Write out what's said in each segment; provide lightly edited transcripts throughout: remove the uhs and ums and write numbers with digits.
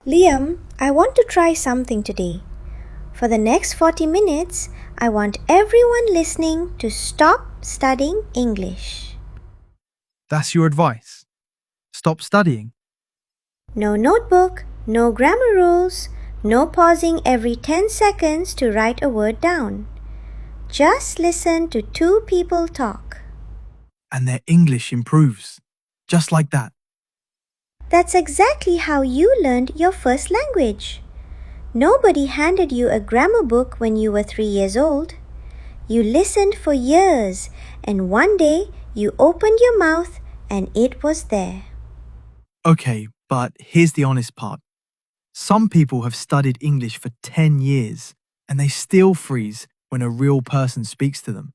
Liam, I want to try something today. For the next 40 minutes, I want everyone listening to stop studying English. That's your advice? Stop studying? No notebook, no grammar rules, no pausing every 10 seconds to write a word down. Just listen to two people talk. And their English improves. Just like that. That's exactly how you learned your first language. Nobody handed you a grammar book when you were 3 years old. You listened for years, and one day you opened your mouth and it was there. Okay, but here's the honest part. Some people have studied English for 10 years and they still freeze when a real person speaks to them.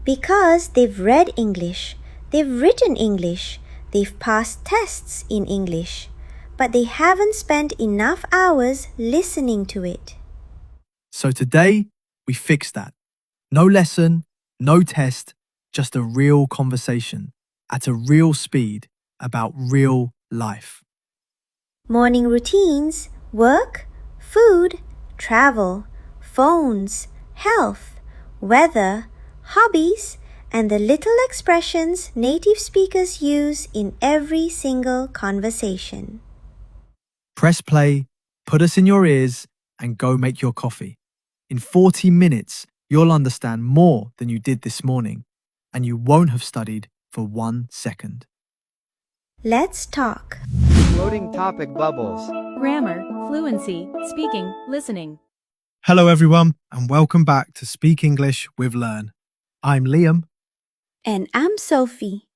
Because they've read English, they've written English, they've passed tests in English, but they haven't spent enough hours listening to it. So today, we fix that. No lesson, no test, just a real conversation at a real speed about real life. Morning routines, work, food, travel, phones, health, weather, hobbies, and the little expressions native speakers use in every single conversation. Press play, put us in your ears, and go make your coffee. In 40 minutes, you'll understand more than you did this morning, and you won't have studied for 1 second. Let's talk. Floating topic bubbles. Grammar, fluency, speaking, listening. Hello, everyone, and welcome back to Speak English with Learn. I'm Liam. And I'm Sophie.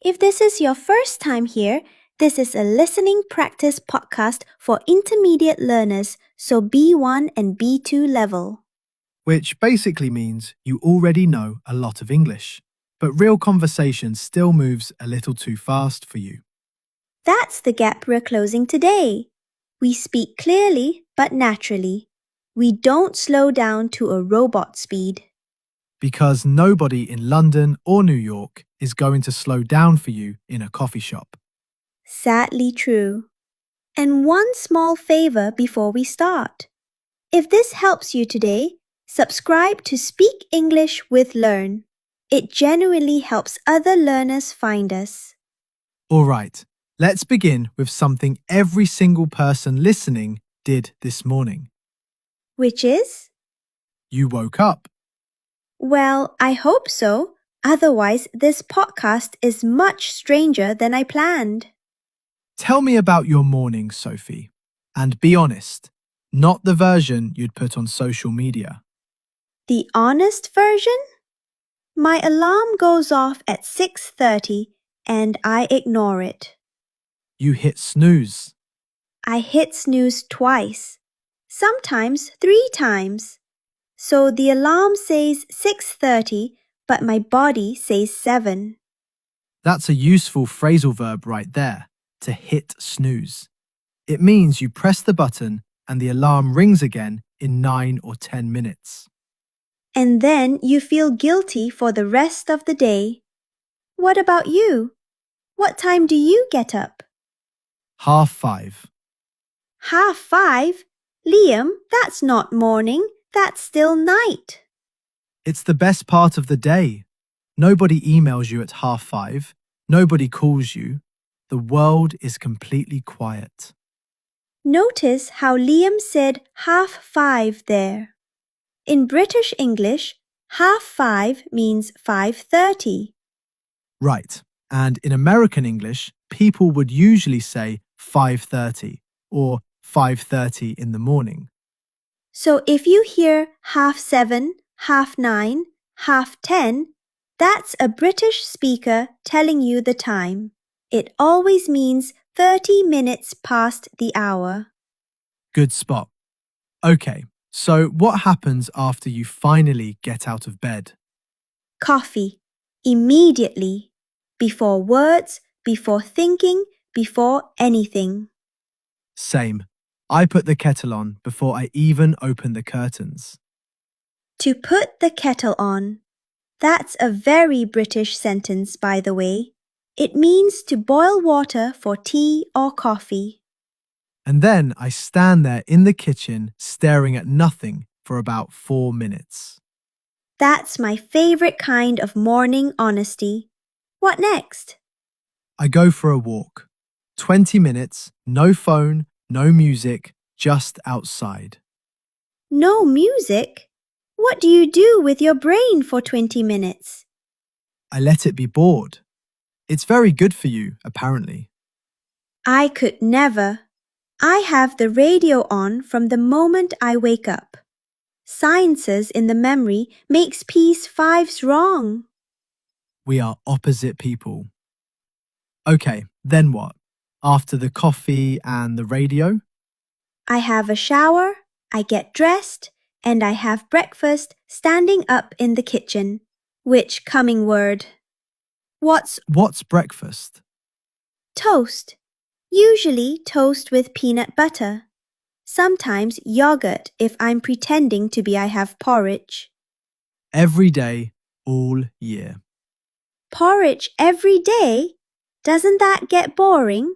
If this is your first time here, this is a listening practice podcast for intermediate learners, so B1 and B2 level. Which basically means you already know a lot of English, but real conversation still moves a little too fast for you. That's the gap we're closing today. We speak clearly but naturally. We don't slow down to a robot speed. Because nobody in London or New York is going to slow down for you in a coffee shop. Sadly true. And one small favor before we start. If this helps you today, subscribe to Speak English with Learn. It genuinely helps other learners find us. All right, let's begin with something every single person listening did this morning. Which is? You woke up. Well, I hope so. Otherwise, this podcast is much stranger than I planned. Tell me about your morning, Sophie. And be honest, not the version you'd put on social media. The honest version? My alarm goes off at 6:30 and I ignore it. You hit snooze. I hit snooze twice, sometimes 3 times. So the alarm says 6:30, but my body says 7. That's a useful phrasal verb right there, to hit snooze. It means you press the button and the alarm rings again in 9 or 10 minutes. And then you feel guilty for the rest of the day. What about you? What time do you get up? 5:30. 5:30? Liam, that's not morning, that's still night. It's the best part of the day. Nobody emails you at 5:30. Nobody calls you. The world is completely quiet. Notice how Liam said 5:30 there. In British English, 5:30 means 5:30. Right. And in American English, people would usually say 5:30 or 5:30 in the morning. So if you hear 7:30, 9:30, 10:30, that's a British speaker telling you the time. It always means 30 minutes past the hour. Good spot. Okay, so what happens after you finally get out of bed? Coffee. Immediately. Before words, before thinking, before anything. Same. I put the kettle on before I even open the curtains. To put the kettle on. That's a very British sentence, by the way. It means to boil water for tea or coffee. And then I stand there in the kitchen staring at nothing for about 4 minutes. That's my favorite kind of morning honesty. What next? I go for a walk. 20 minutes, no phone, no music, just outside. No music? What do you do with your brain for 20 minutes? I let it be bored. It's very good for you, apparently. I could never. I have the radio on from the moment I wake up. Sciences in the memory makes piece 5's wrong. We are opposite people. Okay, then what? After the coffee and the radio? I have a shower, I get dressed, and I have breakfast standing up in the kitchen. Which coming word? What's What's breakfast? toast? Usually toast with peanut butter. Sometimes yogurt if I'm pretending to be I have porridge. Every day, all year. Porridge every day? Doesn't that get boring?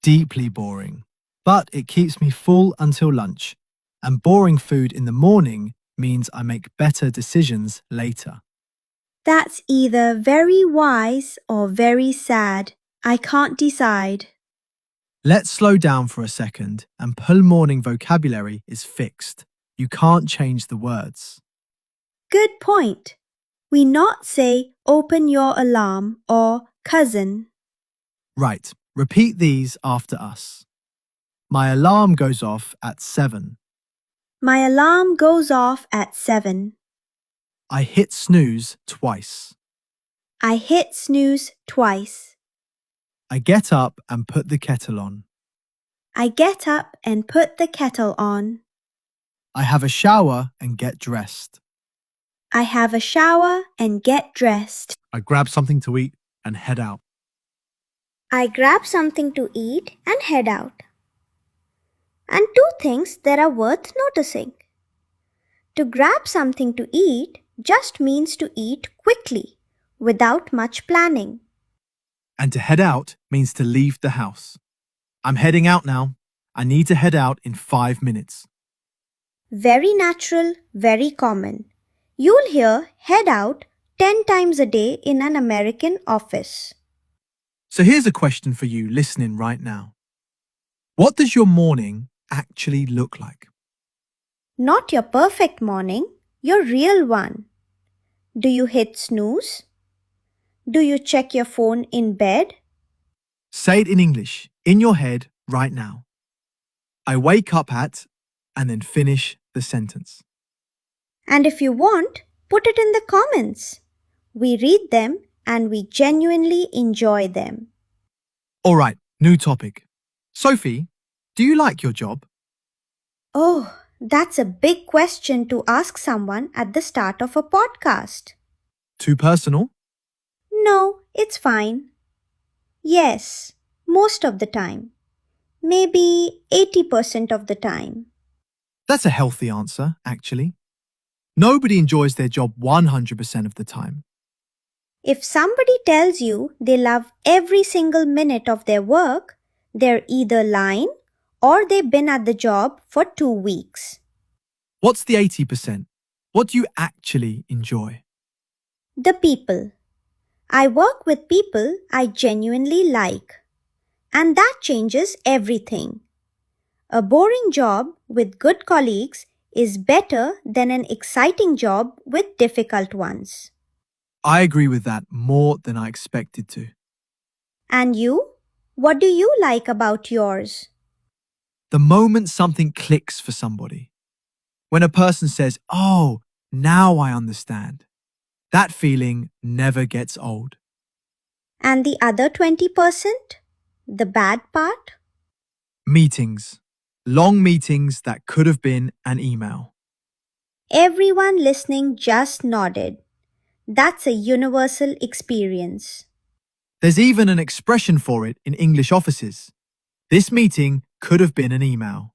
Deeply boring. But it keeps me full until lunch. And boring food in the morning means I make better decisions later. That's either very wise or very sad. I can't decide. Let's slow down for a second and pull morning vocabulary is fixed. You can't change the words. Good point. We not say open your alarm or cousin. Right, repeat these after us. My alarm goes off at 7. My alarm goes off at 7. I hit snooze twice. I hit snooze twice. I get up and put the kettle on. I get up and put the kettle on. I have a shower and get dressed. I have a shower and get dressed. I grab something to eat and head out. I grab something to eat and head out. And two things that are worth noticing. To grab something to eat just means to eat quickly, without much planning. And to head out means to leave the house. I'm heading out now. I need to head out in 5 minutes. Very natural, very common. You'll hear head out 10 times a day in an American office. So here's a question for you listening right now. What does your morning actually look like? Not your perfect morning, your real one. Do you hit snooze? Do you check your phone in bed? Say it in English, in your head, right now. I wake up at, and then finish the sentence. And if you want, put it in the comments. We read them and we genuinely enjoy them. All right, new topic. Sophie, do you like your job? Oh, that's a big question to ask someone at the start of a podcast. Too personal? No, it's fine. Yes, most of the time. Maybe 80% of the time. That's a healthy answer, actually. Nobody enjoys their job 100% of the time. If somebody tells you they love every single minute of their work, they're either lying or they've been at the job for 2 weeks. What's the 80%? What do you actually enjoy? The people. I work with people I genuinely like. And that changes everything. A boring job with good colleagues is better than an exciting job with difficult ones. I agree with that more than I expected to. And you? What do you like about yours? The moment something clicks for somebody. When a person says, "Oh, now I understand." That feeling never gets old. And the other 20%? The bad part? Meetings. Long meetings that could have been an email. Everyone listening just nodded. That's a universal experience. There's even an expression for it in English offices. This meeting could have been an email.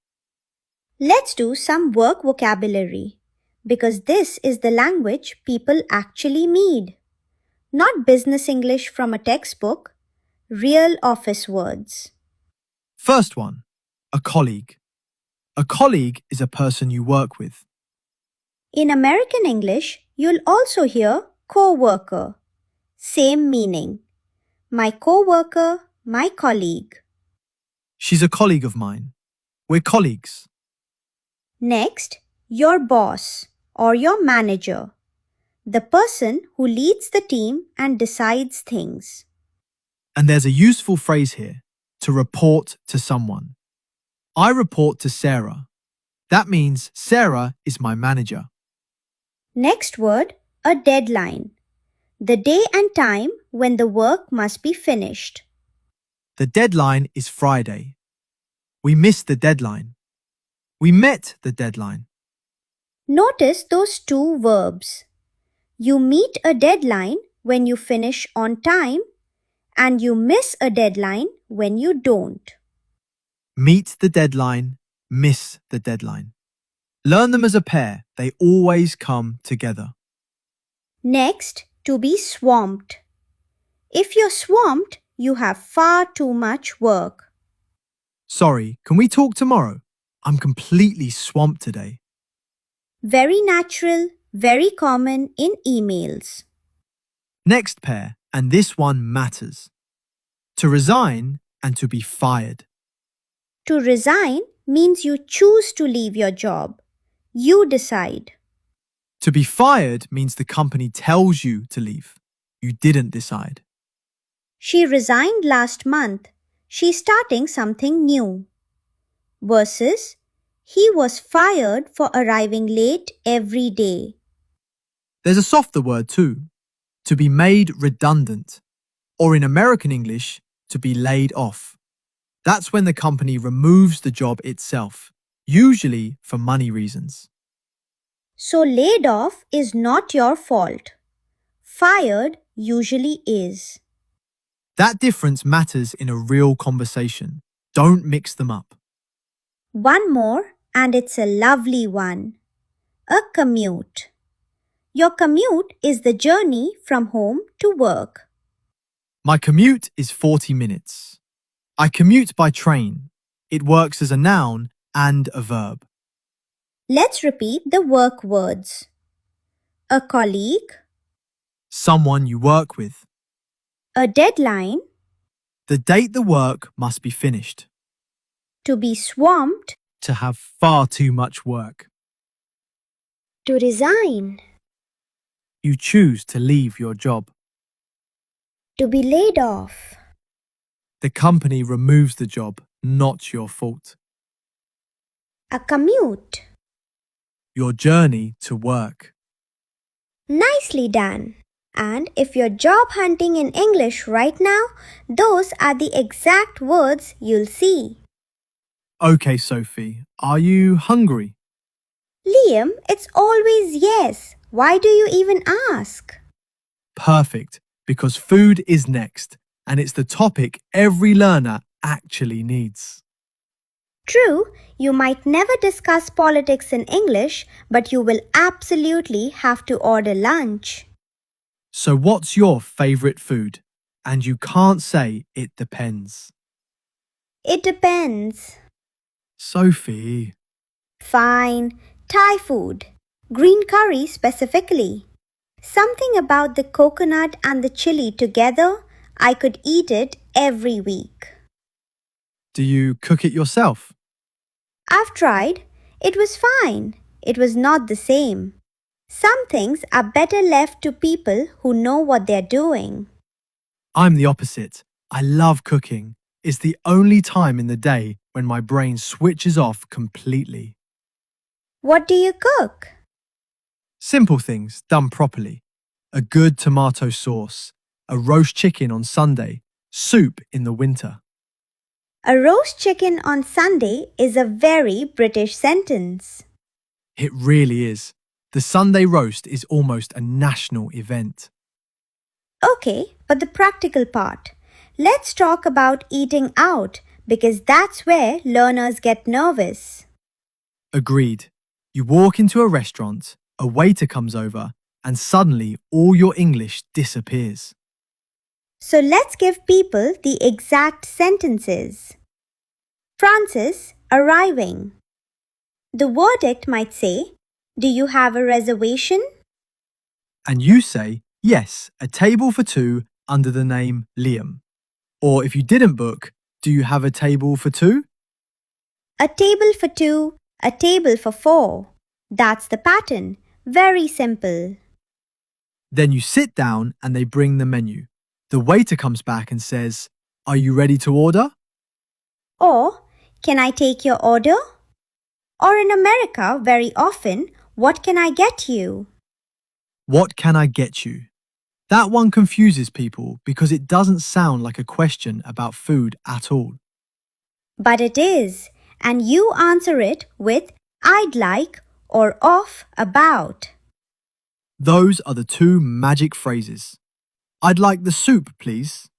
Let's do some work vocabulary, because this is the language people actually need. Not business English from a textbook, real office words. First one, A colleague. A colleague is a person you work with. In American English, you'll also hear co-worker. Same meaning. My co-worker, my colleague. She's a colleague of mine. We're colleagues. Next, your boss or your manager. The person who leads the team and decides things. And there's a useful phrase here, to report to someone. I report to Sarah. That means Sarah is my manager. Next word, a deadline. The day and time when the work must be finished. The deadline is Friday. We missed the deadline. We met the deadline. Notice those two verbs. You meet a deadline when you finish on time, and you miss a deadline when you don't. Meet the deadline, miss the deadline. Learn them as a pair. They always come together. Next, to be swamped. If you're swamped, you have far too much work. Sorry, can we talk tomorrow? I'm completely swamped today. Very natural, very common in emails. Next pair, and this one matters. To resign and to be fired. To resign means you choose to leave your job. You decide. To be fired means the company tells you to leave. You didn't decide. She resigned last month. She's starting something new. Versus, he was fired for arriving late every day. There's a softer word too. To be made redundant. Or in American English, to be laid off. That's when the company removes the job itself, usually for money reasons. So laid off is not your fault. Fired usually is. That difference matters in a real conversation. Don't mix them up. One more, and it's a lovely one. A commute. Your commute is the journey from home to work. My commute is 40 minutes. I commute by train. It works as a noun and a verb. Let's repeat the work words. A colleague, Someone you work with. a deadline, The date the work must be finished. to be swamped, To have far too much work. to resign, You choose to leave your job. to be laid off. The company removes the job, not your fault. A commute. Your journey to work. Nicely done. And if you're job hunting in English right now, those are the exact words you'll see. Okay, Sophie, are you hungry? Liam, it's always yes. Why do you even ask? Perfect, because food is next, and it's the topic every learner actually needs. True, you might never discuss politics in English, but you will absolutely have to order lunch. So what's your favourite food? And you can't say it depends. It depends. Sophie, Fine. Thai food. Green curry specifically. Something about the coconut and the chili together, I could eat it every week. do you cook it yourself? I've tried. It was fine. It was not the same. Some things are better left to people who know what they're doing. I'm the opposite. I love cooking. It's the only time in the day when my brain switches off completely. What do you cook? Simple things done properly. A good tomato sauce, a roast chicken on Sunday, soup in the winter. A roast chicken on Sunday is a very British sentence. It really is. The Sunday roast is almost a national event. Okay, but the practical part. Let's talk about eating out because that's where learners get nervous. Agreed. You walk into a restaurant, a waiter comes over, and suddenly all your English disappears. So let's give people the exact sentences. Francis arriving. The verdict might say, "Do you have a reservation?" And you say, yes, a table for two under the name Liam. Or if you didn't book, do you have a table for two? A table for two, a table for four. That's the pattern. Very simple. Then you sit down and they bring the menu. The waiter comes back and says, are you ready to order? Or, "Can I take your order?" Or in America, very often, "What can I get you?" What can I get you? That one confuses people because it doesn't sound like a question about food at all. But it is, and you answer it with "I'd like" or "off about." Those are the two magic phrases. I'd like the soup, please.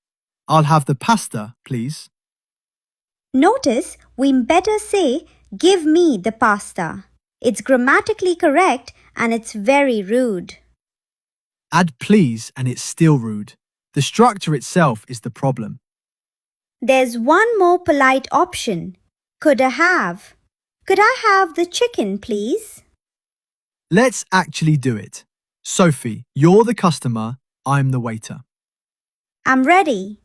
I'll have the pasta, please. Notice we better say, "Give me the pasta." It's grammatically correct and it's very rude. Add please and it's still rude. The structure itself is the problem. There's one more polite option. Could I have? Could I have the chicken, please? Let's actually do it. Sophie, you're the customer, I'm the waiter. I'm ready.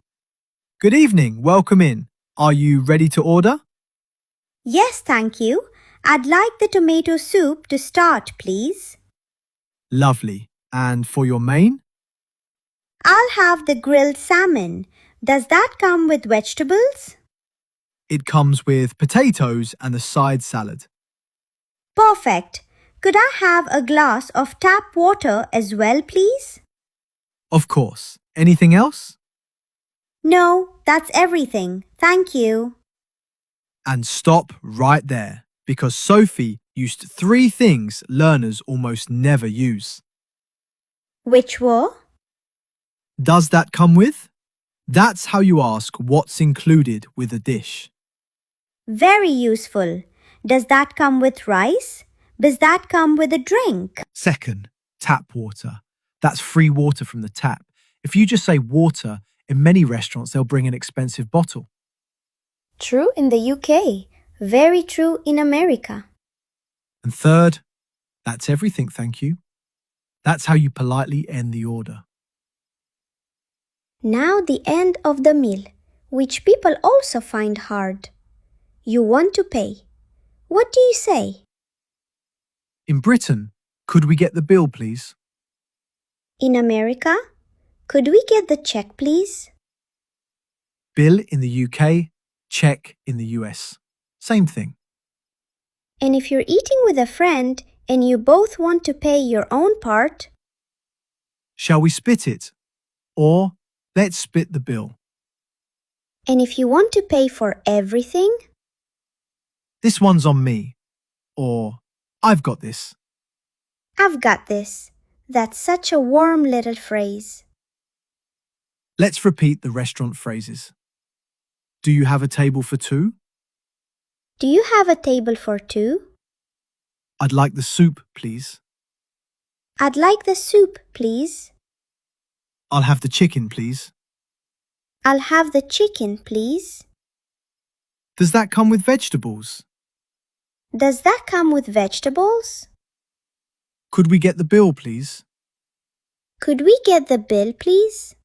Good evening, welcome in. Are you ready to order? Yes, thank you. I'd like the tomato soup to start, please. Lovely. And for your main? I'll have the grilled salmon. Does that come with vegetables? It comes with potatoes and the side salad. Perfect. Could I have a glass of tap water as well, please? Of course. Anything else? No, that's everything. Thank you. And stop right there, because Sophie used three things learners almost never use. Which were? Does that come with? That's how you ask what's included with a dish. Very useful. Does that come with rice? Does that come with a drink? Second, tap water. That's free water from the tap. If you just say water, in many restaurants they'll bring an expensive bottle. True in the UK. Very true in America. And third, that's everything, thank you. That's how you politely end the order. Now the end of the meal, which people also find hard. You want to pay. What do you say? In Britain, could we get the bill, please? In America, could we get the check, please? Bill in the UK, check in the US. Same thing. And if you're eating with a friend and you both want to pay your own part, Shall we split it? Or let's split the bill. and if you want to pay for everything, This one's on me. Or I've got this. I've got this. That's such a warm little phrase. Let's repeat the restaurant phrases. Do you have a table for two? Do you have a table for two? I'd like the soup, please. I'd like the soup, please. I'll have the chicken, please. I'll have the chicken, please. Does that come with vegetables? Does that come with vegetables? Could we get the bill, please? Could we get the bill, please?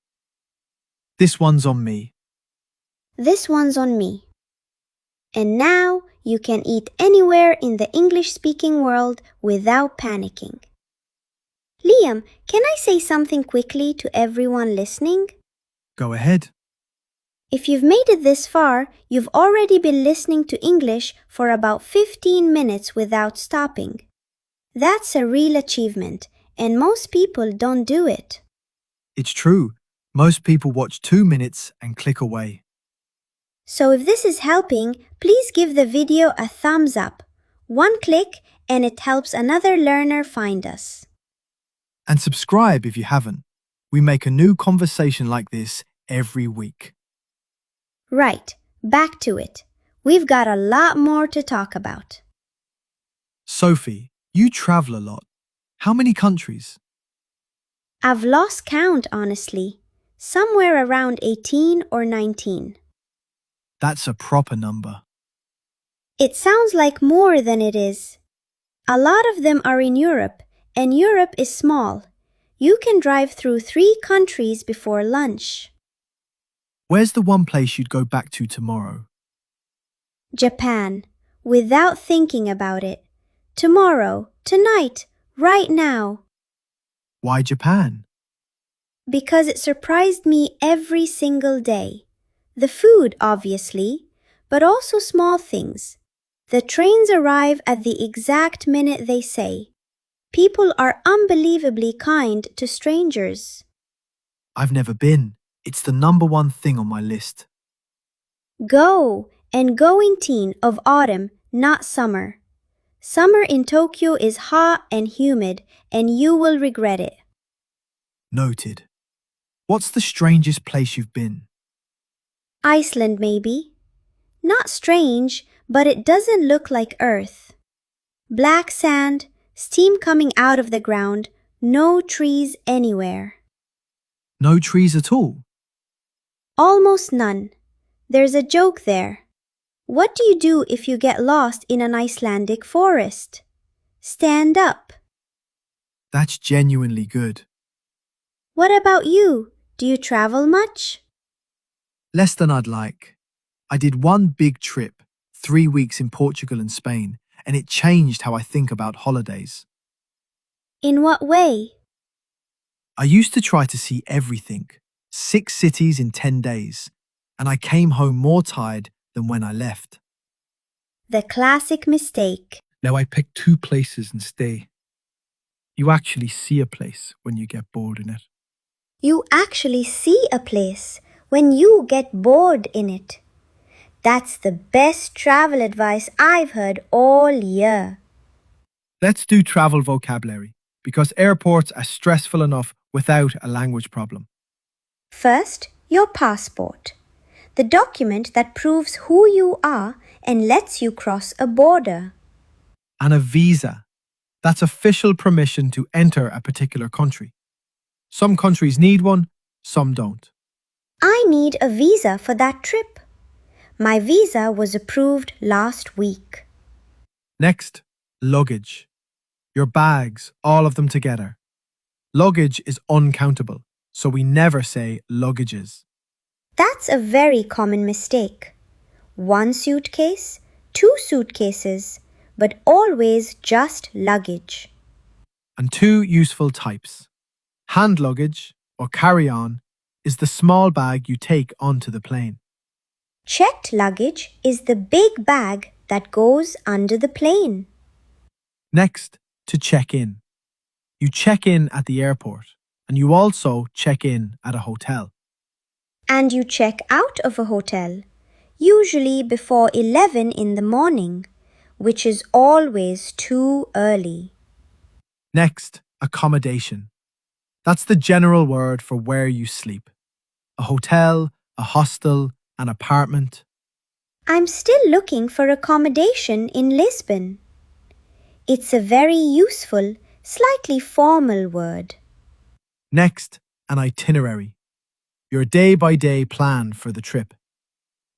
This one's on me. This one's on me. And now you can eat anywhere in the English-speaking world without panicking. Liam, can I say something quickly to everyone listening? Go ahead. If you've made it this far, you've already been listening to English for about 15 minutes without stopping. That's a real achievement, and most people don't do it. It's true. Most people watch 2 minutes and click away. So if this is helping, please give the video a thumbs up. One click and it helps another learner find us. And subscribe if you haven't. We make a new conversation like this every week. Right, back to it. We've got a lot more to talk about. Sophie, you travel a lot. How many countries? I've lost count, honestly. Somewhere around 18 or 19. That's a proper number. It sounds like more than it is. A lot of them are in Europe, and Europe is small. You can drive through 3 countries before lunch. Where's the one place you'd go back to tomorrow? Japan, without thinking about it. Tomorrow, tonight, right now. Why Japan? Because it surprised me every single day. The food, obviously, but also small things. The trains arrive at the exact minute they say. People are unbelievably kind to strangers. I've never been. It's the #1 thing on my list. Go, and go in teen of autumn, not summer. Summer in Tokyo is hot and humid, and you will regret it. Noted. What's the strangest place you've been? Iceland, maybe. Not strange, but it doesn't look like Earth. Black sand, steam coming out of the ground, no trees anywhere. No trees at all? Almost none. There's a joke there. What do you do if you get lost in an Icelandic forest? Stand up. That's genuinely good. What about you? Do you travel much? Less than I'd like. I did one big trip, 3 weeks in Portugal and Spain, and it changed how I think about holidays. In what way? I used to try to see everything, 6 cities in 10 days, and I came home more tired than when I left. The classic mistake. Now I pick 2 places and stay. You actually see a place when you get bored in it. You actually see a place when you get bored in it. That's the best travel advice I've heard all year. Let's do travel vocabulary, because airports are stressful enough without a language problem. First, your passport. The document that proves who you are and lets you cross a border. And a visa. That's official permission to enter a particular country. Some countries need one, some don't. I need a visa for that trip. My visa was approved last week. Next, luggage. Your bags, all of them together. Luggage is uncountable, so we never say luggages. That's a very common mistake. 1 suitcase, 2 suitcases, but always just luggage. And 2 useful types. Hand luggage, or carry-on, is the small bag you take onto the plane. Checked luggage is the big bag that goes under the plane. Next, to check in. You check in at the airport, and you also check in at a hotel. And you check out of a hotel, usually before 11 in the morning, which is always too early. Next, accommodation. That's the general word for where you sleep. A hotel, a hostel, an apartment. I'm still looking for accommodation in Lisbon. It's a very useful, slightly formal word. Next, an itinerary. Your day-by-day plan for the trip.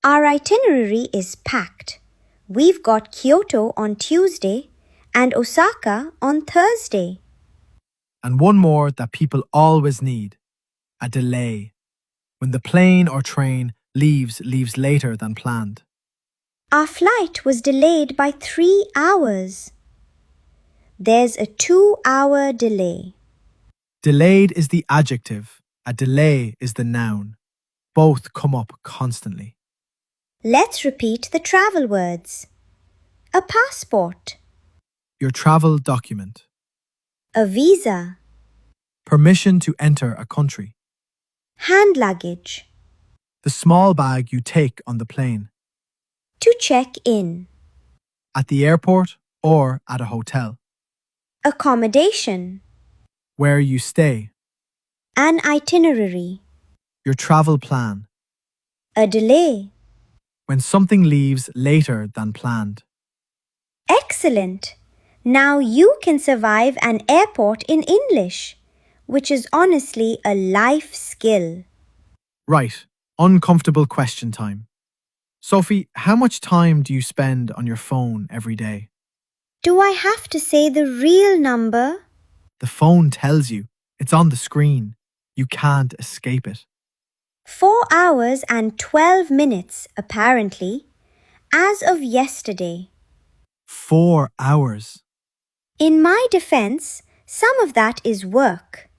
Our itinerary is packed. We've got Kyoto on Tuesday and Osaka on Thursday. And one more that people always need. A delay. When the plane or train leaves later than planned. Our flight was delayed by 3 hours. There's a 2-hour delay. Delayed is the adjective. A delay is the noun. Both come up constantly. Let's repeat the travel words. A passport. Your travel document. A visa. Permission to enter a country. Hand luggage. The small bag you take on the plane. To check in. At the airport or at a hotel. Accommodation. Where you stay. An itinerary. Your travel plan. A delay. When something leaves later than planned. Excellent! Now you can survive an airport in English, which is honestly a life skill. Right, uncomfortable question time. Sophie, how much time do you spend on your phone every day? Do I have to say the real number? The phone tells you. It's on the screen. You can't escape it. 4 hours and 12 minutes, apparently, as of yesterday. 4 hours. In my defense, some of that is work,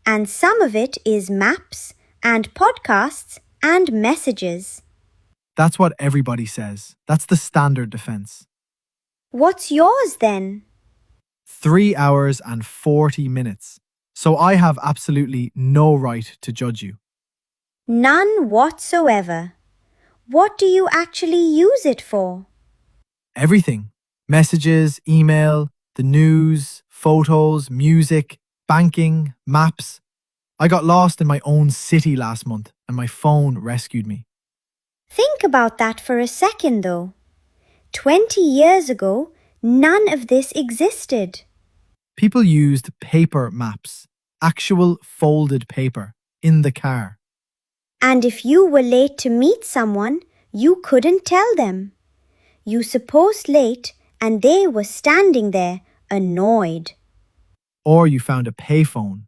and some of it is maps and podcasts and messages. That's what everybody says. That's the standard defense. What's yours then? 3 hours and 40 minutes. So I have absolutely no right to judge you. None whatsoever. What do you actually use it for? Everything. Messages, email, the news, photos, music, banking, maps. I got lost in my own city last month and my phone rescued me. Think about that for a second, though. 20 years ago, none of this existed. People used paper maps, actual folded paper, in the car. And if you were late to meet someone, you couldn't tell them. You supposed late and they were standing there, annoyed. Or you found a payphone,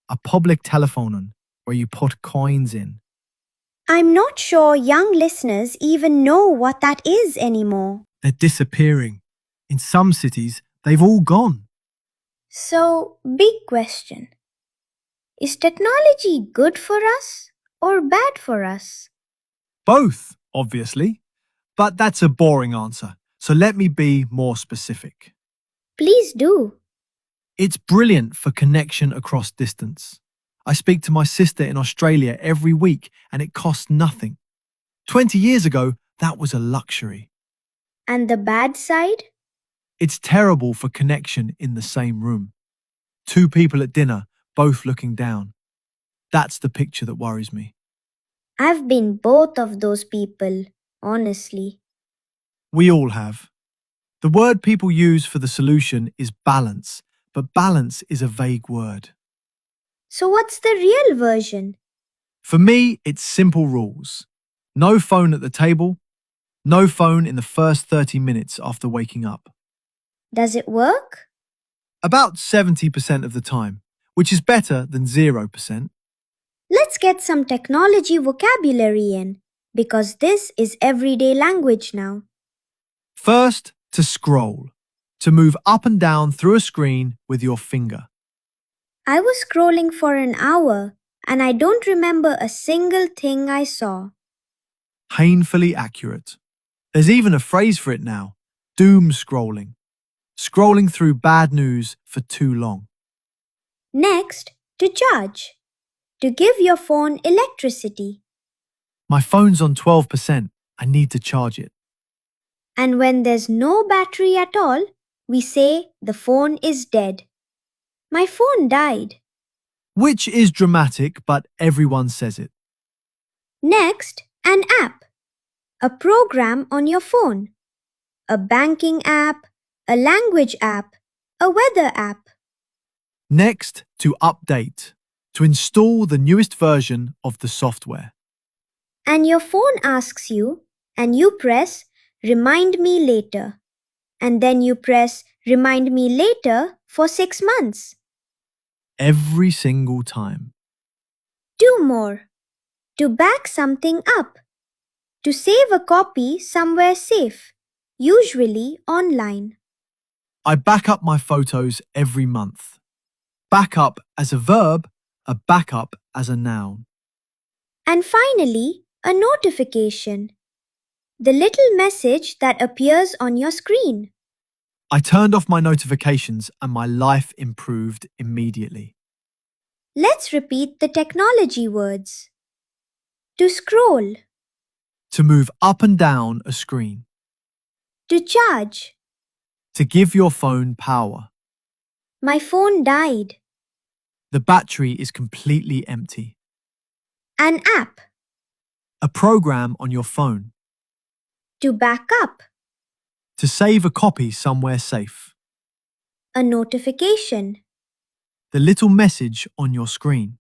a public telephone where you put coins in. I'm not sure young listeners even know what that is anymore. They're disappearing. In some cities, they've all gone. So, big question. Is technology good for us or bad for us? Both, obviously. But that's a boring answer, so let me be more specific. Please do. It's brilliant for connection across distance. I speak to my sister in Australia every week and it costs nothing. 20 years ago, that was a luxury. And the bad side? It's terrible for connection in the same room. 2 people at dinner, both looking down. That's the picture that worries me. I've been both of those people, honestly. We all have. The word people use for the solution is balance, but balance is a vague word. So what's the real version? For me, it's simple rules. No phone at the table. No phone in the first 30 minutes after waking up. Does it work? About 70% of the time, which is better than 0%. Let's get some technology vocabulary in, because this is everyday language now. First, to scroll. To move up and down through a screen with your finger. I was scrolling for an hour and I don't remember a single thing I saw. Painfully accurate. There's even a phrase for it now. Doom scrolling. Scrolling through bad news for too long. Next, to charge. To give your phone electricity. My phone's on 12%. I need to charge it. And when there's no battery at all, we say the phone is dead. My phone died. Which is dramatic, but everyone says it. Next, an app. A program on your phone. A banking app, a language app, a weather app. Next, to update. To install the newest version of the software. And your phone asks you, and you press Remind me later. And then you press Remind me later for 6 months. Every single time. 2 more. To back something up. To save a copy somewhere safe, usually online. I back up my photos every month. Back up as a verb, a backup as a noun. And finally, a notification. The little message that appears on your screen. I turned off my notifications and my life improved immediately. Let's repeat the technology words. To scroll. To move up and down a screen. To charge. To give your phone power. My phone died. The battery is completely empty. An app. A program on your phone. To back up. To save a copy somewhere safe. A notification. The little message on your screen.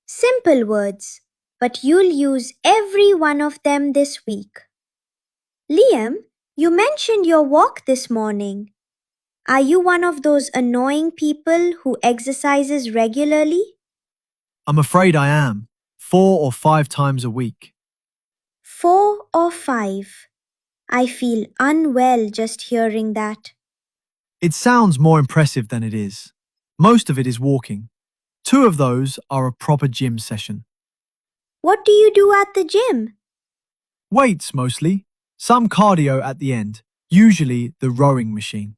Simple words, but you'll use every one of them this week. Liam, you mentioned your walk this morning. Are you one of those annoying people who exercises regularly? I'm afraid I am. 4 or 5 times a week. 4 or 5. I feel unwell just hearing that. It sounds more impressive than it is. Most of it is walking. 2 of those are a proper gym session. What do you do at the gym? Weights mostly. Some cardio at the end, usually the rowing machine.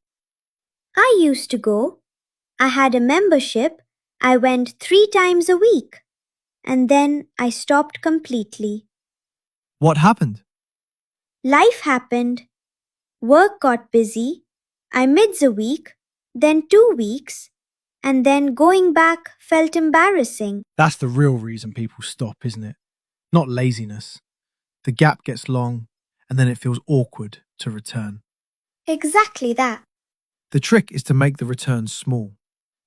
I used to go. I had a membership. I went 3 times a week. And then I stopped completely. What happened? Life happened. Work got busy. I missed a week, then 2 weeks, and then going back felt embarrassing. That's the real reason people stop, isn't it? Not laziness. The gap gets long, and then it feels awkward to return. Exactly that. The trick is to make the return small.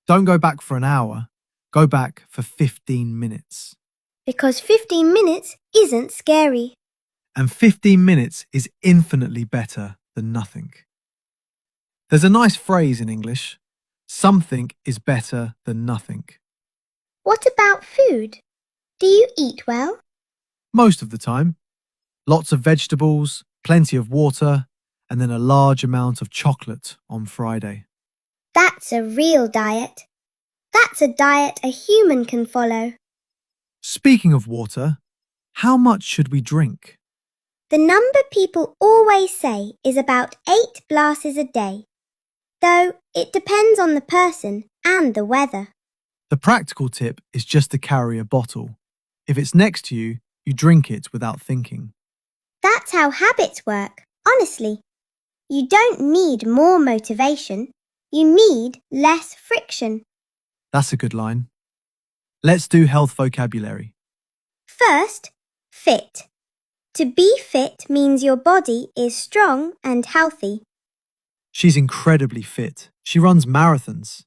Don't go back for an hour, go back for 15 minutes. Because 15 minutes isn't scary. And 15 minutes is infinitely better than nothing. There's a nice phrase in English, something is better than nothing. What about food? Do you eat well? Most of the time. Lots of vegetables, plenty of water, and then a large amount of chocolate on Friday. That's a real diet. That's a diet a human can follow. Speaking of water, how much should we drink? The number people always say is about 8 glasses a day, though it depends on the person and the weather. The practical tip is just to carry a bottle. If it's next to you, you drink it without thinking. That's how habits work, honestly. You don't need more motivation. You need less friction. That's a good line. Let's do health vocabulary. First, fit. To be fit means your body is strong and healthy. She's incredibly fit. She runs marathons.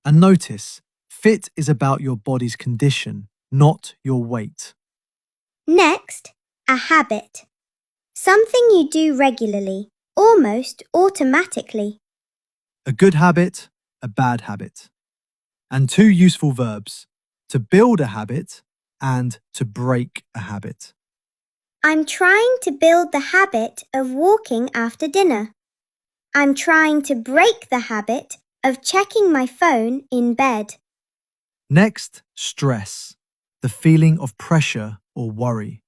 And notice, fit is about your body's condition, not your weight. Next, a habit. Something you do regularly, almost automatically. A good habit, a bad habit. And 2 useful verbs, to build a habit and to break a habit. I'm trying to build the habit of walking after dinner. I'm trying to break the habit of checking my phone in bed. Next, stress, the feeling of pressure or worry.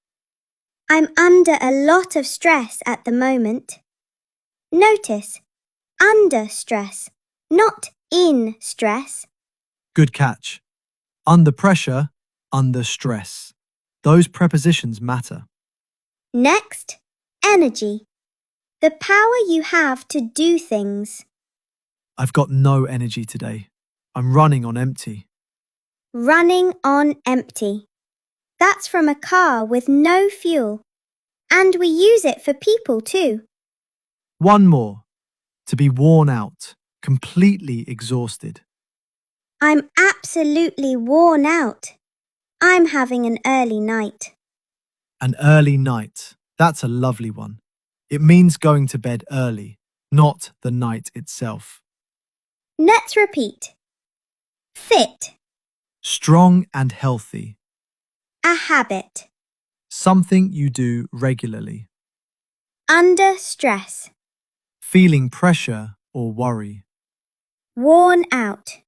I'm under a lot of stress at the moment. Notice, under stress, not in stress. Good catch. Under pressure, under stress. Those prepositions matter. Next, energy. The power you have to do things. I've got no energy today. I'm running on empty. Running on empty. That's from a car with no fuel. And we use it for people too. One more. To be worn out, completely exhausted. I'm absolutely worn out. I'm having an early night. An early night. That's a lovely one. It means going to bed early, not the night itself. Let's repeat. Fit. Strong and healthy. A habit. Something you do regularly. Under stress. Feeling pressure or worry. Worn out.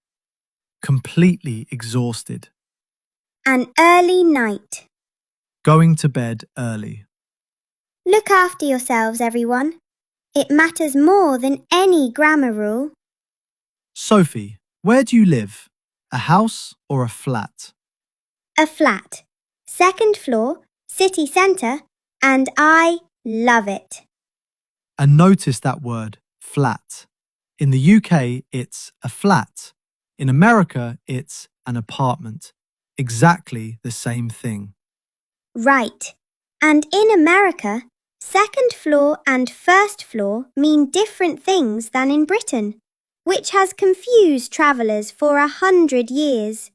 Completely exhausted. An early night. Going to bed early. Look after yourselves, everyone. It matters more than any grammar rule. Sophie, where do you live? A house or a flat? A flat. 2nd floor, city centre, and I love it. And notice that word, flat. In the UK, it's a flat. In America, it's an apartment. Exactly the same thing. Right. And in America, 2nd floor and 1st floor mean different things than in Britain, which has confused travellers for 100 years.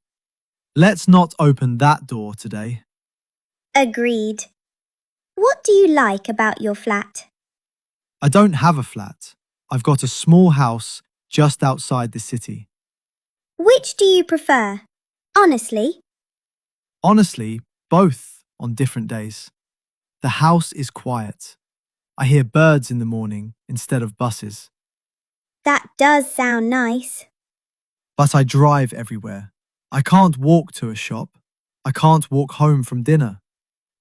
Let's not open that door today. Agreed. What do you like about your flat? I don't have a flat. I've got a small house just outside the city. Which do you prefer? Honestly, Honestly, both on different days. The house is quiet. I hear birds in the morning instead of buses. that does sound nice. But I drive everywhere. I can't walk to a shop. I can't walk home from dinner.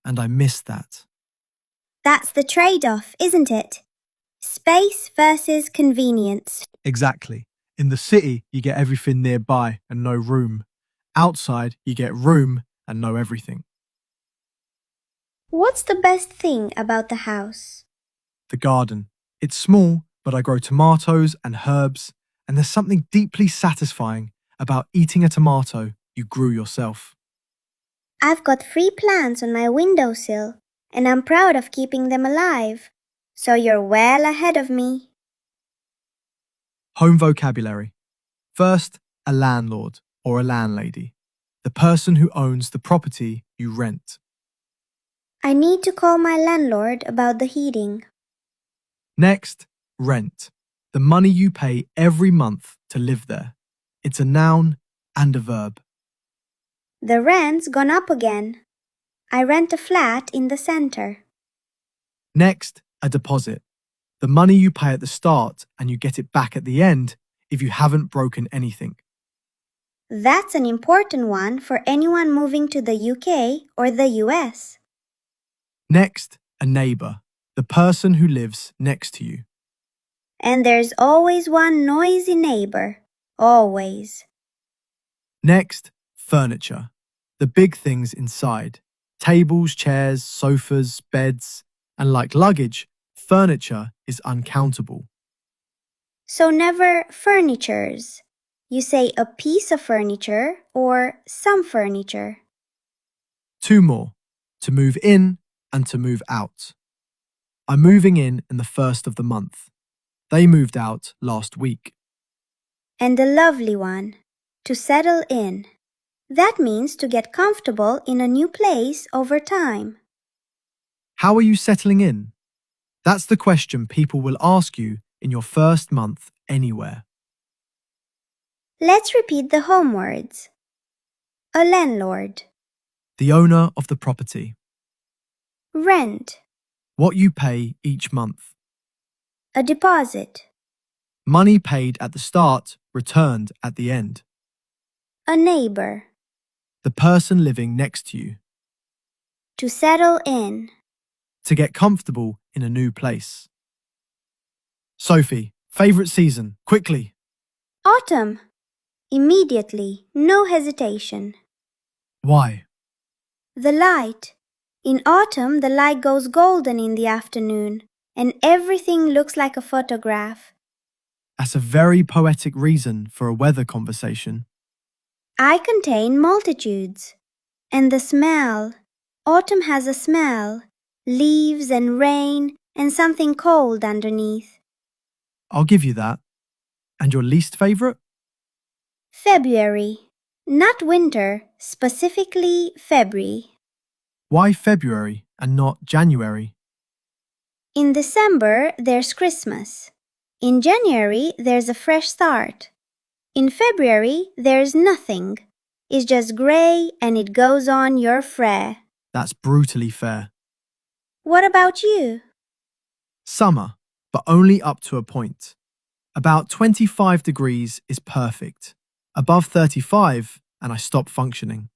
And I miss that. That's the trade-off, isn't it? Space versus convenience. Exactly. In the city, you get everything nearby and no room. Outside, you get room and no everything. What's the best thing about the house? The garden. It's small, but I grow tomatoes and herbs, and there's something deeply satisfying about eating a tomato you grew yourself. I've got 3 plants on my windowsill, and I'm proud of keeping them alive. So you're well ahead of me. Home vocabulary. First, a landlord or a landlady, the person who owns the property you rent. I need to call my landlord about the heating. Next, rent, the money you pay every month to live there. It's a noun and a verb. The rent's gone up again. I rent a flat in the center. Next, a deposit, the money you pay at the start and you get it back at the end if you haven't broken anything. That's an important one for anyone moving to the UK or the US. Next, a neighbour, the person who lives next to you. And there's always one noisy neighbor. Always. Next, furniture, the big things inside. Tables, chairs, sofas, beds, and like luggage, furniture is uncountable. So never furnitures. You say a piece of furniture or some furniture. 2 more, to move in and to move out. I'm moving in the first of the month. They moved out last week. And the lovely one, to settle in. That means to get comfortable in a new place over time. How are you settling in? That's the question people will ask you in your first month anywhere. Let's repeat the home words. A landlord. The owner of the property. Rent. What you pay each month. A deposit. Money paid at the start, returned at the end. A neighbor. The person living next to you. To settle in. To get comfortable in a new place. Sophie, favourite season, quickly. Autumn. Immediately, no hesitation. Why? The light. In autumn, the light goes golden in the afternoon, and everything looks like a photograph. That's a very poetic reason for a weather conversation. I contain multitudes. And the smell. Autumn has a smell. Leaves and rain and something cold underneath. I'll give you that. And your least favourite? February. Not winter, specifically February. Why February and not January? In December, there's Christmas. In January, there's a fresh start. In February, there's nothing. It's just grey and it goes on your fre. That's brutally fair. What about you? Summer, but only up to a point. About 25 degrees is perfect. Above 35 and I stop functioning.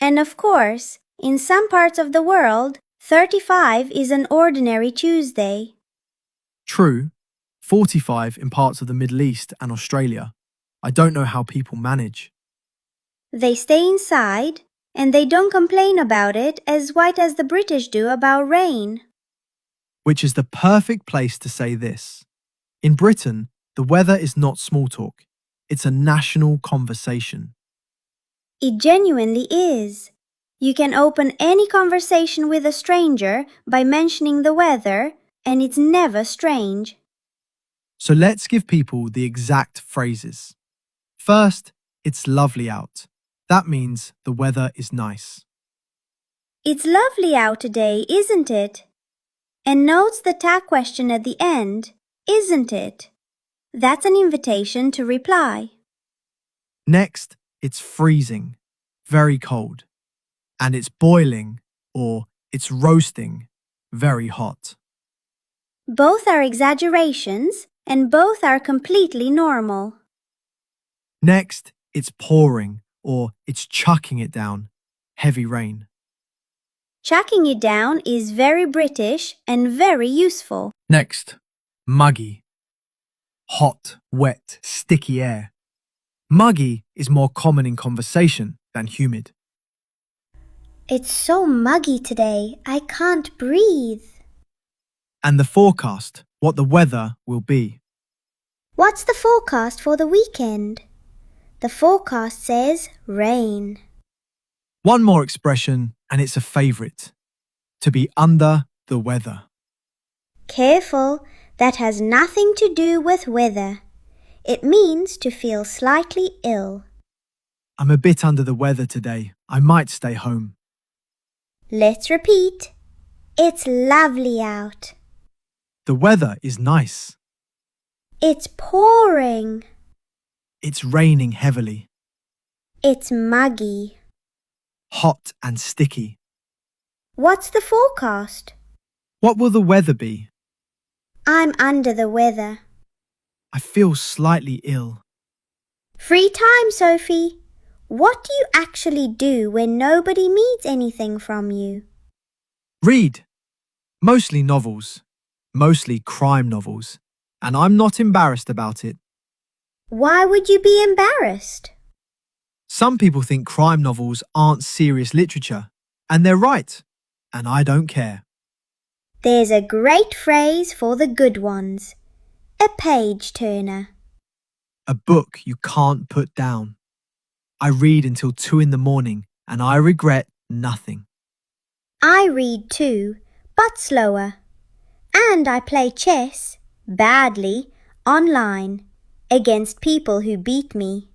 And of course, in some parts of the world, 35 is an ordinary Tuesday. True, 45 in parts of the Middle East and Australia. I don't know how people manage. They stay inside and they don't complain about it as white as the British do about rain. Which is the perfect place to say this. In Britain, the weather is not small talk. It's a national conversation. It genuinely is. You can open any conversation with a stranger by mentioning the weather, and it's never strange. So let's give people the exact phrases. First, it's lovely out. That means the weather is nice. It's lovely out today, isn't it? and notes the tag question at the end, isn't it? That's an invitation to reply. Next, it's freezing, very cold. And it's boiling, or it's roasting, very hot. Both are exaggerations and both are completely normal. Next, it's pouring, or it's chucking it down, heavy rain. Chucking it down is very British and very useful. Next, muggy. Hot, wet, sticky air. Muggy is more common in conversation than humid. It's so muggy today, I can't breathe. And the forecast, what the weather will be. What's the forecast for the weekend? The forecast says rain. One more expression, and it's a favourite. To be under the weather. Careful, that has nothing to do with weather. It means to feel slightly ill. I'm a bit under the weather today. I might stay home. Let's repeat. It's lovely out. The weather is nice. It's pouring. It's raining heavily. It's muggy. Hot and sticky. What's the forecast? What will the weather be? I'm under the weather. I feel slightly ill. Free time, Sophie. What do you actually do when nobody needs anything from you? Read. Mostly novels. Mostly crime novels. And I'm not embarrassed about it. Why would you be embarrassed? Some people think crime novels aren't serious literature. And they're right. And I don't care. There's a great phrase for the good ones. A page turner. A book you can't put down. I read until 2 in the morning and I regret nothing. I read too, but slower. And I play chess, badly, online, against people who beat me.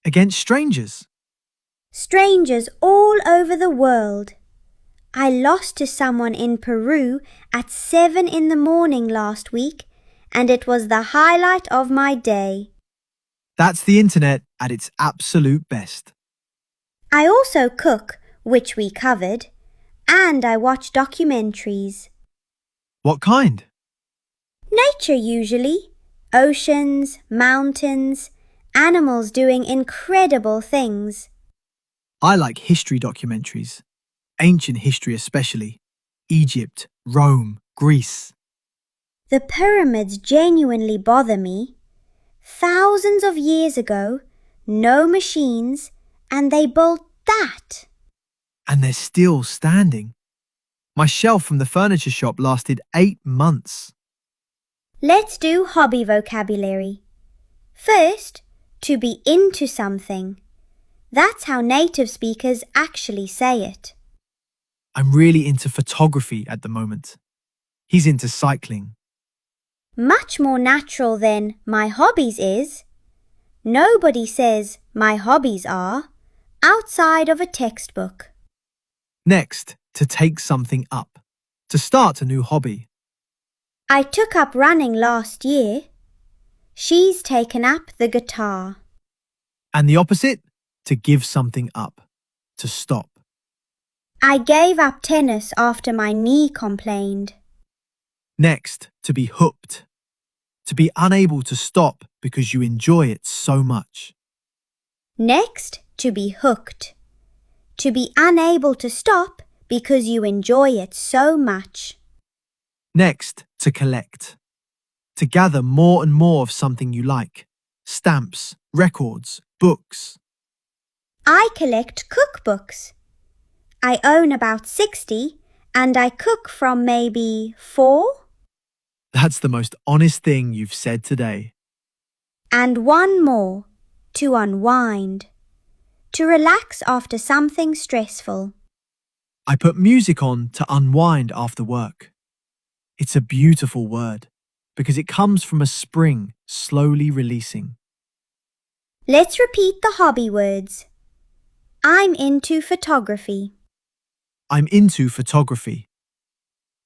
Against strangers. Strangers all over the world. I lost to someone in Peru at 7 in the morning last week, and it was the highlight of my day. That's the internet at its absolute best. I also cook, which we covered, and I watch documentaries. What kind? Nature usually. Oceans, mountains, animals doing incredible things. I like history documentaries. Ancient history especially. Egypt, Rome, Greece. The pyramids genuinely bother me. Thousands of years ago, no machines, and they built that. And they're still standing. My shelf from the furniture shop lasted 8 months. Let's do hobby vocabulary. First, to be into something. That's how native speakers actually say it. I'm really into photography at the moment. He's into cycling. Much more natural than my hobbies is. Nobody says my hobbies are outside of a textbook. Next, to take something up. To start a new hobby. I took up running last year. She's taken up the guitar. And the opposite, to give something up. To stop. I gave up tennis after my knee complained. Next, to be hooked. To be unable to stop because you enjoy it so much. Next, to be hooked. To be unable to stop because you enjoy it so much. Next, to collect. To gather more and more of something you like. Stamps, records, books. I collect cookbooks. I own about 60 and I cook from maybe 4. That's the most honest thing you've said today. And one more, to unwind. To relax after something stressful. I put music on to unwind after work. It's a beautiful word because it comes from a spring slowly releasing. Let's repeat the hobby words. I'm into photography. I'm into photography.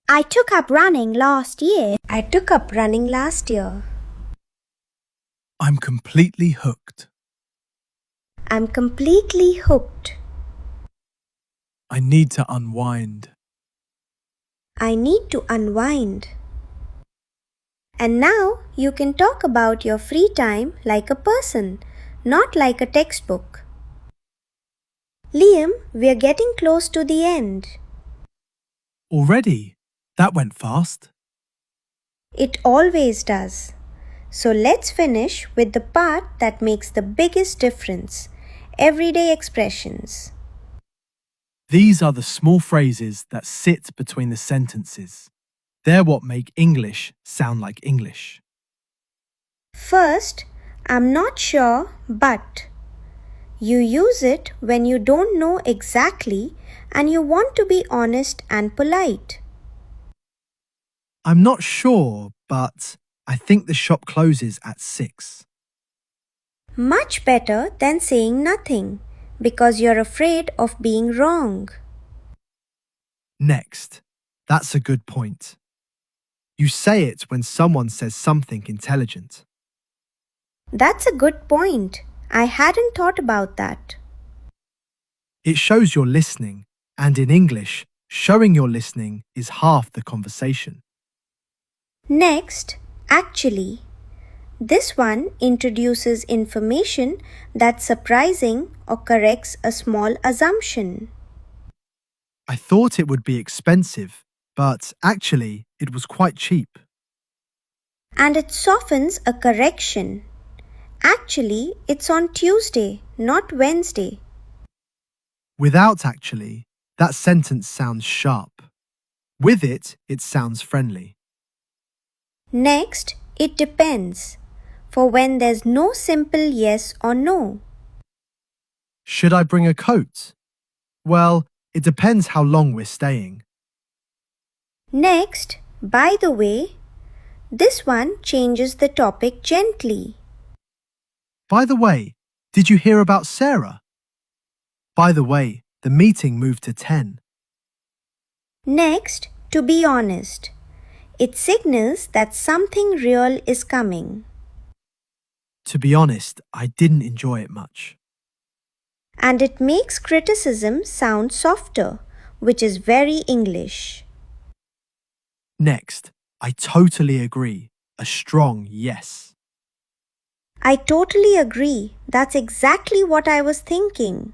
I took up running last year. I took up running last year. I'm completely hooked. I'm completely hooked. I need to unwind. I need to unwind. And now you can talk about your free time like a person, not like a textbook. Liam, we're getting close to the end. Already? That went fast. It always does. So let's finish with the part that makes the biggest difference: everyday expressions. These are the small phrases that sit between the sentences. They're what make English sound like English. First, I'm not sure, but. You use it when you don't know exactly and you want to be honest and polite. I'm not sure, but I think the shop closes at 6. Much better than saying nothing because you're afraid of being wrong. Next, that's a good point. You say it when someone says something intelligent. That's a good point. I hadn't thought about that. It shows you're listening, and in English, showing you're listening is half the conversation. Next, actually. This one introduces information that's surprising or corrects a small assumption. I thought it would be expensive, but actually, it was quite cheap. And it softens a correction. Actually, it's on Tuesday, not Wednesday. Without actually, that sentence sounds sharp. With it, it sounds friendly. Next, it depends. For when there's no simple yes or no. Should I bring a coat? Well, it depends how long we're staying. Next, by the way, this one changes the topic gently. By the way, did you hear about Sarah? By the way, the meeting moved to 10. Next, to be honest. It signals that something real is coming. To be honest, I didn't enjoy it much. And it makes criticism sound softer, which is very English. Next, I totally agree. A strong yes. I totally agree. That's exactly what I was thinking.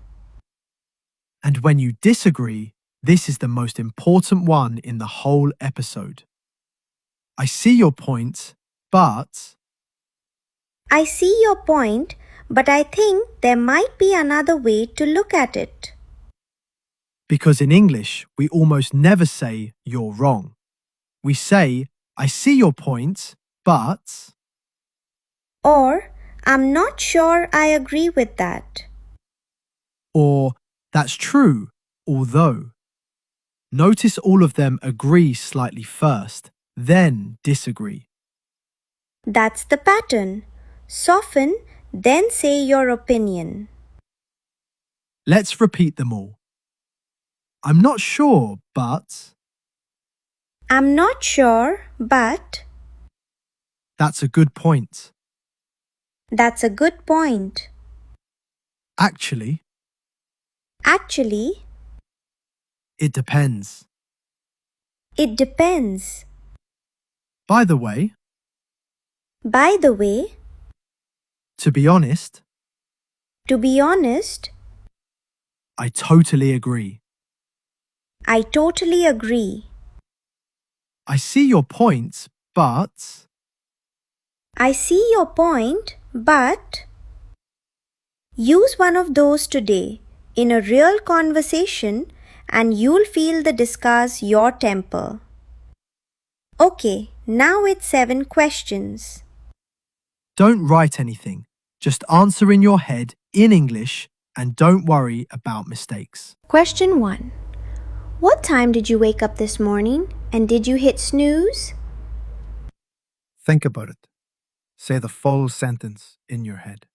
And when you disagree, this is the most important one in the whole episode. I see your point, but... I see your point, but I think there might be another way to look at it. Because in English, we almost never say you're wrong. We say, I see your point, but... Or, I'm not sure I agree with that. Or, that's true, although. Notice all of them agree slightly first, then disagree. That's the pattern. Soften, then say your opinion. Let's repeat them all. I'm not sure, but... I'm not sure, but... That's a good point. That's a good point. Actually, Actually, it depends. it depends. By the way, By the way, to be honest, to be honest, I totally agree. I totally agree. I see your point, but... I see your point, but... Use one of those today in a real conversation and you'll feel the discuss your temper. Okay, now it's 7 questions. Don't write anything. Just answer in your head in English and don't worry about mistakes. Question 1. What time did you wake up this morning and did you hit snooze? Think about it. Say the full sentence in your head.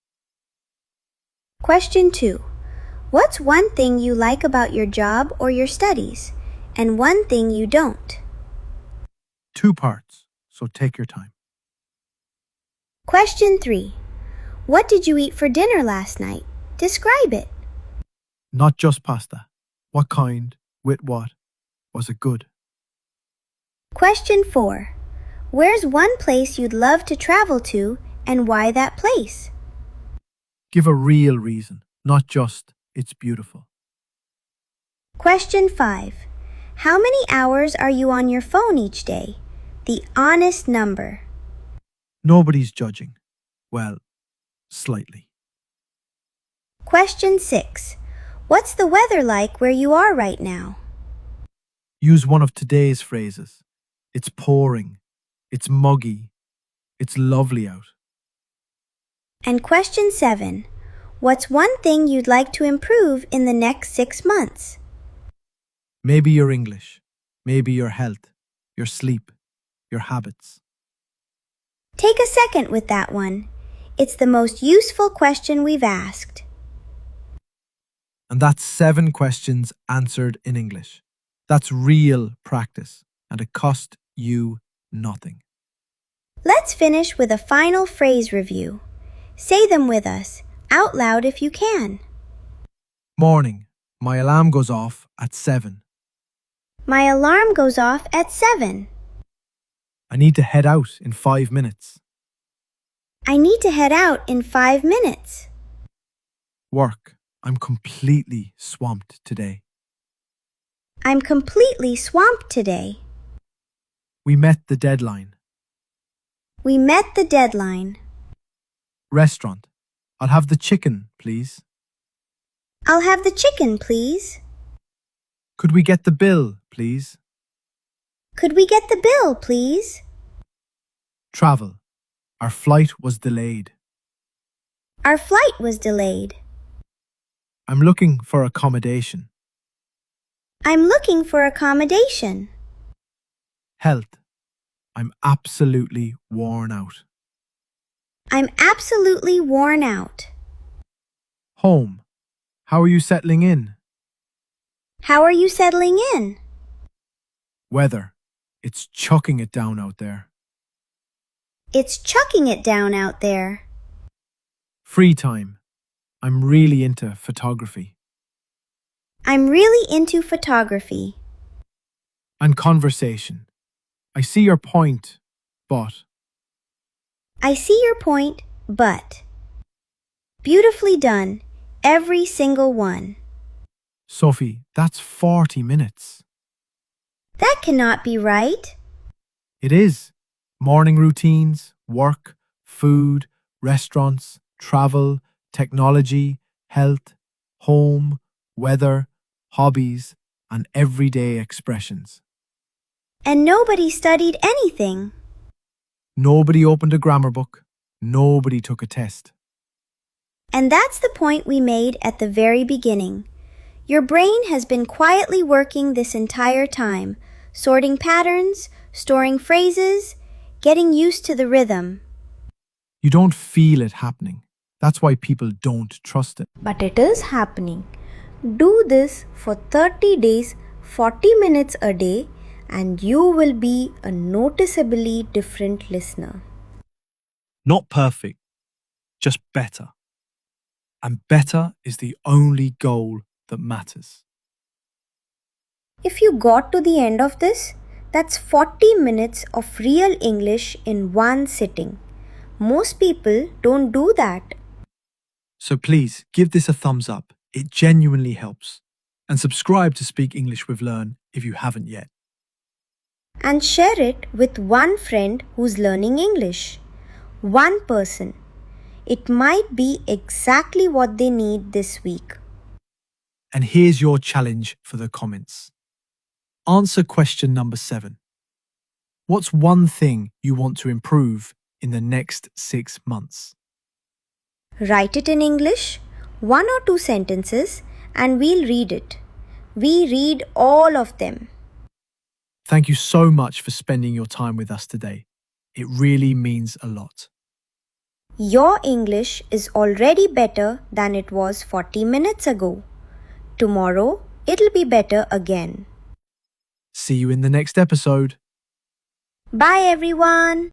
Question 2. What's one thing you like about your job or your studies and one thing you don't? 2 parts, so take your time. Question 3. What did you eat for dinner last night? Describe it. Not just pasta. What kind? With what? Was it good? Question 4. Where's one place you'd love to travel to and why that place? Give a real reason, not just it's beautiful. Question 5. How many hours are you on your phone each day? The honest number. Nobody's judging. Well, slightly. Question 6. What's the weather like where you are right now? Use one of today's phrases. It's pouring. It's muggy. It's lovely out. And question 7. What's one thing you'd like to improve in the next 6 months? Maybe your English. Maybe your health. Your sleep. Your habits. Take a second with that one. It's the most useful question we've asked. And that's 7 questions answered in English. That's real practice, and it cost you nothing. Let's finish with a final phrase review. Say them with us, out loud if you can. Morning. My alarm goes off at 7. My alarm goes off at 7. I need to head out in 5 minutes. I need to head out in 5 minutes. Work. I'm completely swamped today. I'm completely swamped today. We met the deadline. We met the deadline. Restaurant. I'll have the chicken, please. I'll have the chicken, please. Could we get the bill, please? Could we get the bill, please? Travel. Our flight was delayed. Our flight was delayed. I'm looking for accommodation. I'm looking for accommodation. Health. I'm absolutely worn out. I'm absolutely worn out. Home. How are you settling in? How are you settling in? Weather. It's chucking it down out there. It's chucking it down out there. Free time. I'm really into photography. I'm really into photography. And conversation. I see your point, but. I see your point, but. Beautifully done, every single one. Sophie, that's 40 minutes. That cannot be right. It is. Morning routines, work, food, restaurants, travel, technology, health, home, weather, hobbies, and everyday expressions. And nobody studied anything. Nobody opened a grammar book. Nobody took a test. And that's the point we made at the very beginning. Your brain has been quietly working this entire time, sorting patterns, storing phrases, getting used to the rhythm. You don't feel it happening. That's why people don't trust it. But it is happening. Do this for 30 days, 40 minutes a day, and you will be a noticeably different listener. Not perfect, just better. And better is the only goal that matters. If you got to the end of this, that's 40 minutes of real English in one sitting. Most people don't do that. So please give this a thumbs up. It genuinely helps. And subscribe to Speak English with Learn if you haven't yet. And share it with one friend who's learning English. One person. It might be exactly what they need this week. And here's your challenge for the comments. Answer question number 7. What's one thing you want to improve in the next 6 months? Write it in English, 1 or 2 sentences, and we'll read it. We read all of them. Thank you so much for spending your time with us today. It really means a lot. Your English is already better than it was 40 minutes ago. Tomorrow, it'll be better again. See you in the next episode. Bye everyone.